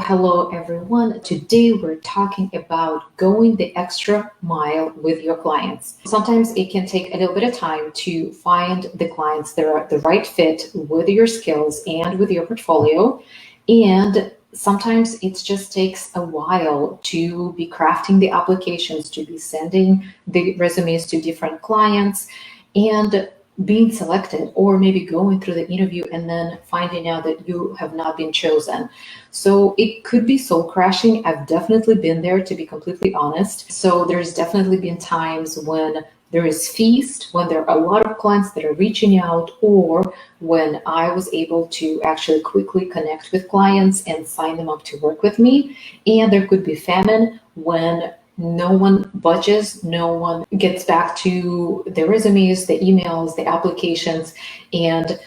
Hello everyone. Today we're talking about going the extra mile with your clients. Sometimes it can take a little bit of time to find the clients that are the right fit with your skills and with your portfolio. And sometimes it just takes a while to be crafting the applications, to be sending the resumes to different clients and being selected, or maybe going through the interview and then finding out that you have not been chosen. So it could be soul crashing. I've definitely been there, to be completely honest. So there's definitely been times when there is feast, when there are a lot of clients that are reaching out, or when I was able to actually quickly connect with clients and sign them up to work with me. And there could be famine when no one budges, no one gets back to the resumes, the emails, the applications, and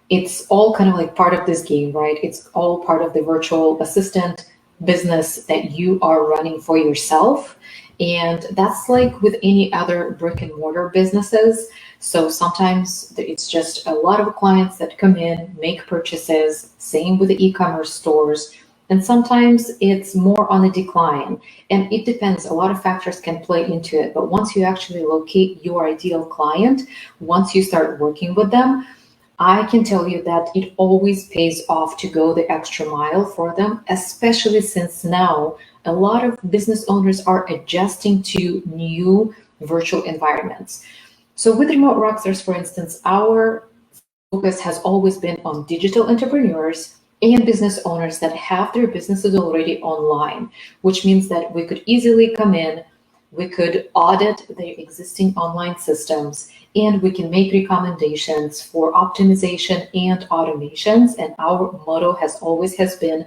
it's all kind of like part of this game, right? It's all part of the virtual assistant business that you are running for yourself. And that's like with any other brick and mortar businesses. So sometimes it's just a lot of clients that come in, make purchases, same with the e-commerce stores. And sometimes it's more on a decline. And it depends. A lot of factors can play into it. But once you actually locate your ideal client, once you start working with them, I can tell you that it always pays off to go the extra mile for them, especially since now a lot of business owners are adjusting to new virtual environments. So with Remote Rockstars, for instance, our focus has always been on digital entrepreneurs and business owners that have their businesses already online, which means that we could easily come in, we could audit the existing online systems, and we can make recommendations for optimization and automations. And our motto has always been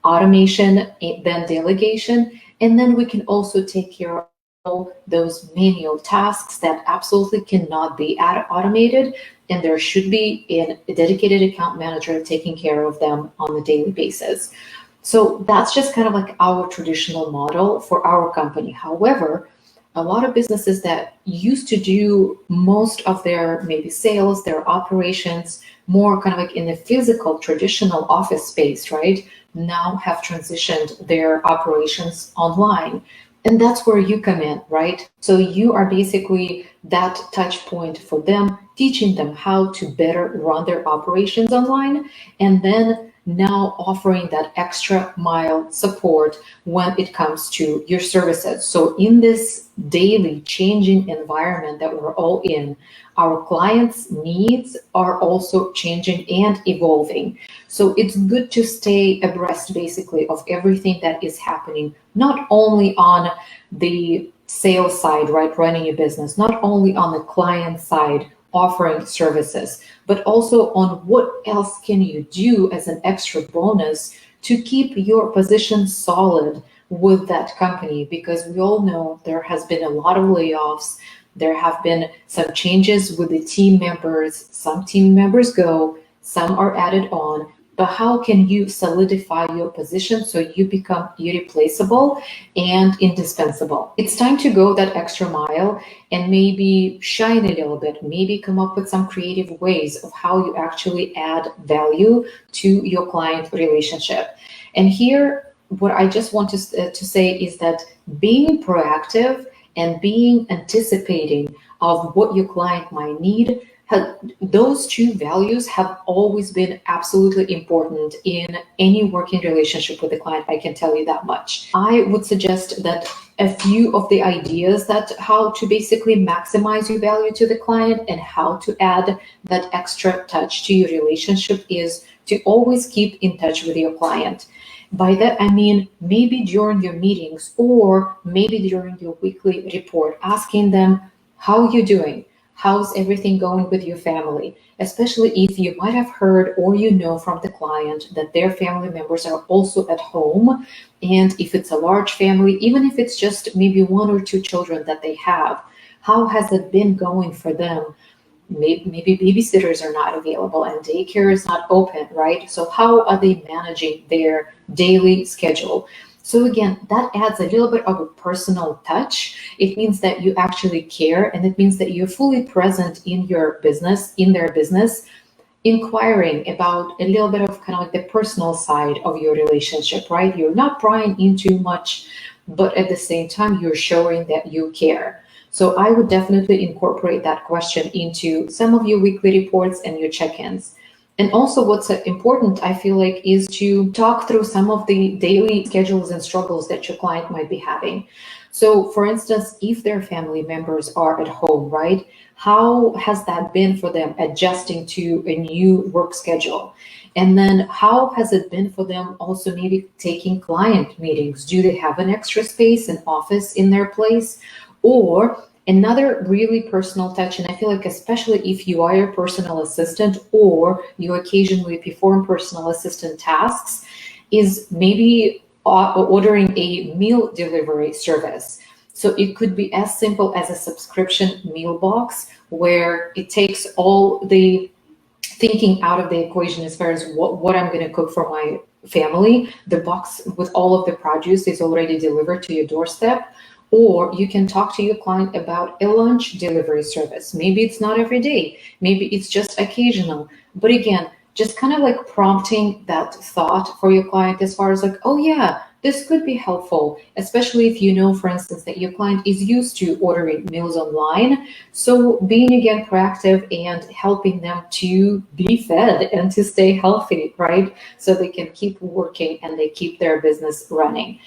automation, then delegation, and then we can also take care of all those manual tasks that absolutely cannot be automated, and there should be a dedicated account manager taking care of them on a daily basis. So that's just kind of like our traditional model for our company. However, a lot of businesses that used to do most of their maybe sales, their operations, more kind of like in the physical traditional office space, right, now have transitioned their operations online. And that's where you come in, right? So you are basically that touch point for them, teaching them how to better run their operations online, and then now offering that extra mile support when it comes to your services. So in this daily changing environment that we're all in, our clients' needs are also changing and evolving. So it's good to stay abreast basically of everything that is happening, not only on the sales side, right, running a business, not only on the client side, offering services, but also on what else can you do as an extra bonus to keep your position solid with that company, because we all know there has been a lot of layoffs. There have been some changes with the team members. Some team members go, some are added on. But how can you solidify your position so you become irreplaceable and indispensable? It's time to go that extra mile and maybe shine a little bit, maybe come up with some creative ways of how you actually add value to your client relationship. And here, what I just want to say is that being proactive and being anticipating of what your client might need, those two values have always been absolutely important in any working relationship with a client. I can tell you that much. I would suggest that a few of the ideas that how to basically maximize your value to the client and how to add that extra touch to your relationship is to always keep in touch with your client. By that, I mean maybe during your meetings or maybe during your weekly report, asking them, how are you doing? How's everything going with your family? Especially if you might have heard or you know from the client that their family members are also at home. And if it's a large family, even if it's just maybe one or two children that they have, how has it been going for them? Maybe babysitters are not available and daycare is not open, right? So how are they managing their daily schedule? So again, that adds a little bit of a personal touch. It means that you actually care, and it means that you're fully present in your business, in their business, inquiring about a little bit of kind of like the personal side of your relationship, right? You're not prying in too much, but at the same time, you're showing that you care. So I would definitely incorporate that question into some of your weekly reports and your check-ins. And also what's important, I feel like, is to talk through some of the daily schedules and struggles that your client might be having. So for instance, if their family members are at home, right? How has that been for them adjusting to a new work schedule? And then how has it been for them also maybe taking client meetings? Do they have an extra space, an office in their place? Or another really personal touch, and I feel like especially if you are a personal assistant or you occasionally perform personal assistant tasks, is maybe ordering a meal delivery service. So it could be as simple as a subscription meal box where it takes all the thinking out of the equation as far as what I'm going to cook for my family. The box with all of the produce is already delivered to your doorstep. Or you can talk to your client about a lunch delivery service. Maybe it's not every day, maybe it's just occasional. But again, just kind of like prompting that thought for your client as far as like, oh yeah, this could be helpful, especially if you know, for instance, that your client is used to ordering meals online. So being again proactive and helping them to be fed and to stay healthy, right? So they can keep working and they keep their business running.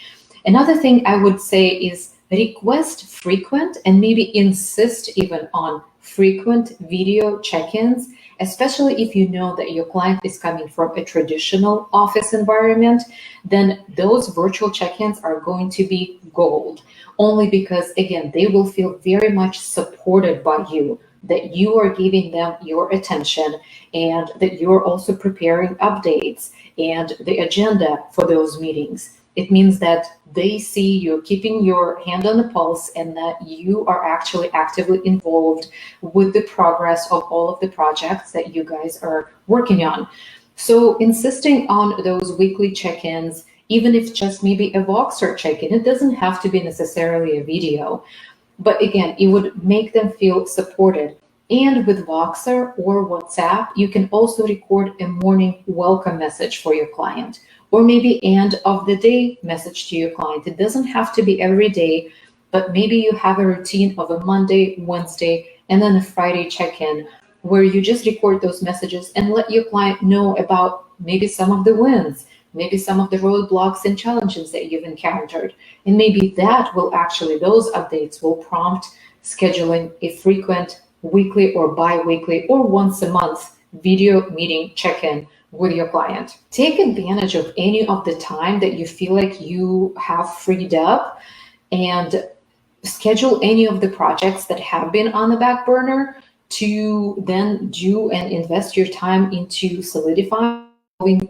Another thing I would say is request frequent and maybe insist even on frequent video check-ins, especially if you know that your client is coming from a traditional office environment. Then those virtual check-ins are going to be gold, only because again, they will feel very much supported by you, that you are giving them your attention and that you're also preparing updates and the agenda for those meetings. It means that they see you're keeping your hand on the pulse and that you are actually actively involved with the progress of all of the projects that you guys are working on. So insisting on those weekly check-ins, even if just maybe a Voxer check-in, it doesn't have to be necessarily a video, but again, it would make them feel supported. And with Voxer or WhatsApp, you can also record a morning welcome message for your client, or maybe end of the day message to your client. It doesn't have to be every day, but maybe you have a routine of a Monday, Wednesday, and then a Friday check-in where you just record those messages and let your client know about maybe some of the wins, maybe some of the roadblocks and challenges that you've encountered. And maybe that will actually, those updates will prompt scheduling a frequent weekly or bi-weekly or once a month video meeting check-in with your client. Take advantage of any of the time that you feel like you have freed up and schedule any of the projects that have been on the back burner to then do and invest your time into solidifying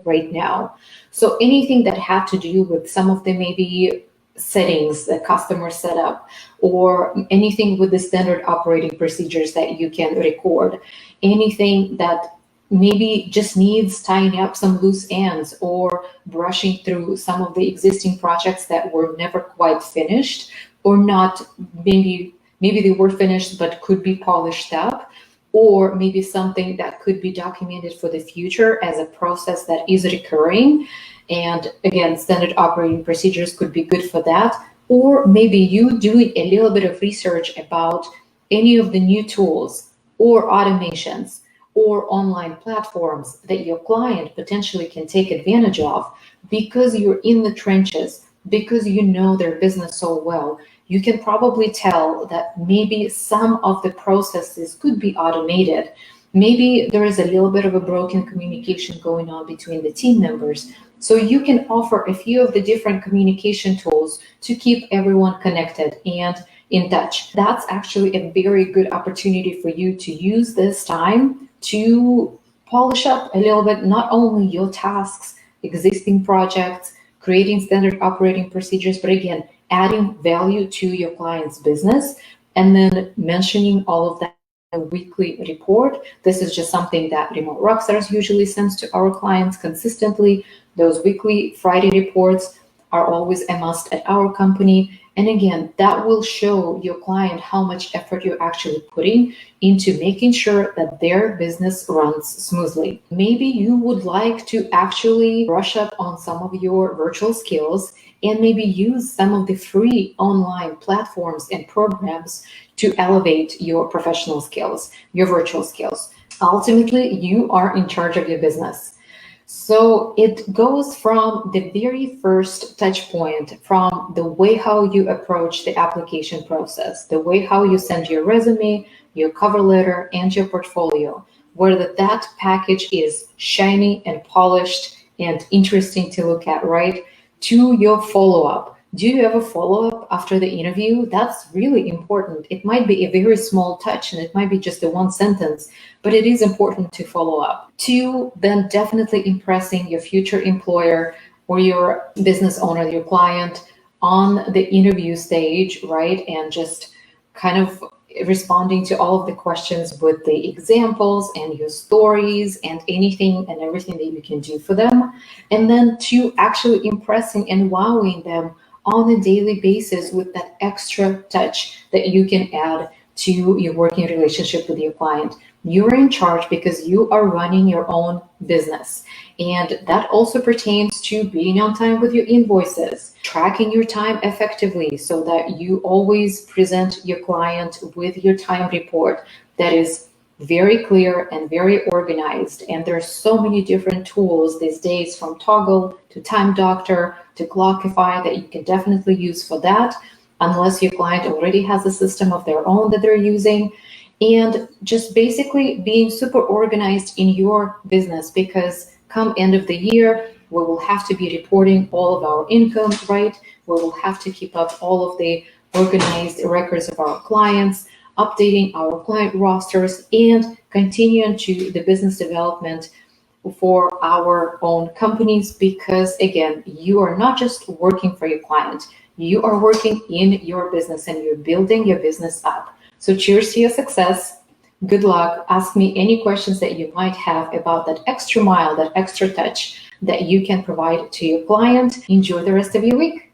right now. So anything that had to do with some of the maybe settings that customers set up, or anything with the standard operating procedures that you can record, anything that maybe just needs tying up some loose ends or brushing through some of the existing projects that were never quite finished, or not, maybe they were finished but could be polished up, or maybe something that could be documented for the future as a process that is recurring. And again, standard operating procedures could be good for that. Or maybe you doing a little bit of research about any of the new tools or automations or online platforms that your client potentially can take advantage of because you're in the trenches, because you know their business so well. You can probably tell that maybe some of the processes could be automated. Maybe there is a little bit of a broken communication going on between the team members. So you can offer a few of the different communication tools to keep everyone connected and in touch. That's actually a very good opportunity for you to use this time to polish up a little bit, not only your tasks, existing projects, creating standard operating procedures, but again, adding value to your client's business, and then mentioning all of that in a weekly report. This is just something that Remote Rockstars usually sends to our clients consistently. Those weekly Friday reports are always a must at our company. And again, that will show your client how much effort you're actually putting into making sure that their business runs smoothly. Maybe you would like to actually brush up on some of your virtual skills and maybe use some of the free online platforms and programs to elevate your professional skills, your virtual skills. Ultimately, you are in charge of your business. So it goes from the very first touch point, from the way how you approach the application process, the way how you send your resume, your cover letter, and your portfolio, where that package is shiny and polished and interesting to look at, right? To your follow-up. Do you have a follow-up after the interview? That's really important. It might be a very small touch and it might be just a one sentence, but it is important to follow up. Two, then definitely impressing your future employer or your business owner, your client on the interview stage, right? And just kind of responding to all of the questions with the examples and your stories and anything and everything that you can do for them. And then two, actually impressing and wowing them on a daily basis with that extra touch that you can add to your working relationship with your client. You're in charge because you are running your own business. And that also pertains to being on time with your invoices, tracking your time effectively so that you always present your client with your time report that is very clear and very organized. And there are so many different tools these days, from Toggle to Time Doctor to Clockify, that you can definitely use for that, unless your client already has a system of their own that they're using. And just basically being super organized in your business, because come end of the year, we will have to be reporting all of our income, right? We will have to keep up all of the organized records of our clients, updating our client rosters, and continuing to the business development for our own companies. Because again, you are not just working for your client, you are working in your business and you're building your business up. So cheers to your success. Good luck. Ask me any questions that you might have about that extra mile, that extra touch that you can provide to your client. Enjoy the rest of your week.